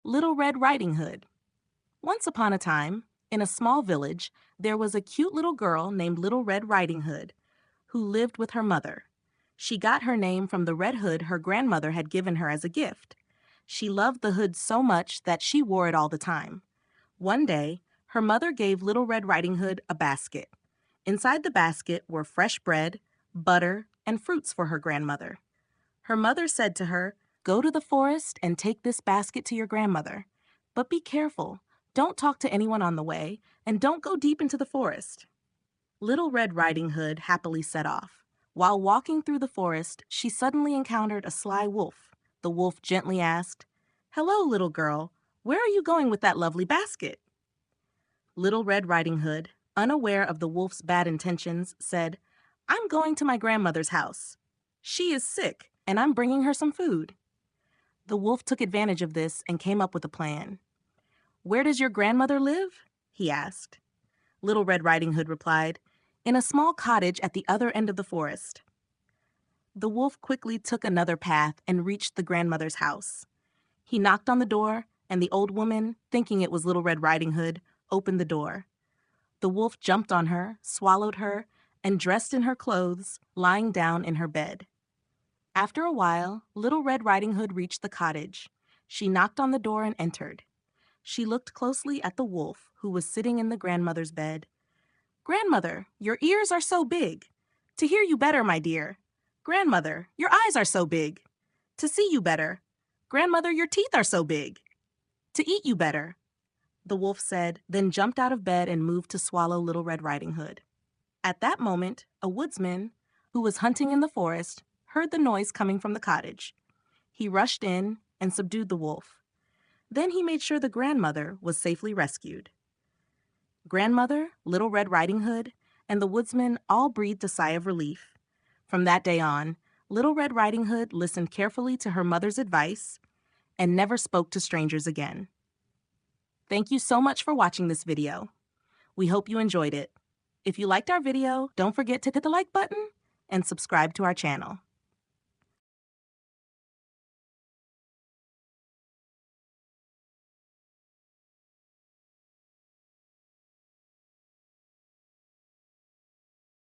Little Red Riding Hood. Once upon a time, in a small village, there was a cute little girl named Little Red Riding Hood who lived with her mother. She got her name from the red hood her grandmother had given her as a gift. She loved the hood so much that she wore it all the time. One day, her mother gave Little Red Riding Hood a basket. Inside the basket were fresh bread, butter, and fruits for her grandmother. Her mother said to her, "Go to the forest and take this basket to your grandmother. But be careful. Don't talk to anyone on the way, and don't go deep into the forest." Little Red Riding Hood happily set off. While walking through the forest, she suddenly encountered a sly wolf. The wolf gently asked, "Hello, little girl. Where are you going with that lovely basket?" Little Red Riding Hood, unaware of the wolf's bad intentions, said, "I'm going to my grandmother's house. She is sick, and I'm bringing her some food." The wolf took advantage of this and came up with a plan. "Where does your grandmother live?" he asked. Little Red Riding Hood replied, "In a small cottage at the other end of the forest." The wolf quickly took another path and reached the grandmother's house. He knocked on the door, and the old woman, thinking it was Little Red Riding Hood, opened the door. The wolf jumped on her, swallowed her, and dressed in her clothes, lying down in her bed. After a while, Little Red Riding Hood reached the cottage. She knocked on the door and entered. She looked closely at the wolf, who was sitting in the grandmother's bed. "Grandmother, your ears are so big. To hear you better, my dear. Grandmother, your eyes are so big. To see you better. Grandmother, your teeth are so big. To eat you better," the wolf said, then jumped out of bed and moved to swallow Little Red Riding Hood. At that moment, a woodsman, who was hunting in the forest, heard the noise coming from the cottage. He rushed in and subdued the wolf. Then he made sure the grandmother was safely rescued. Grandmother, Little Red Riding Hood, and the woodsman all breathed a sigh of relief. From that day on, Little Red Riding Hood listened carefully to her mother's advice and never spoke to strangers again. Thank you so much for watching this video. We hope you enjoyed it. If you liked our video, don't forget to hit the like button and subscribe to our channel.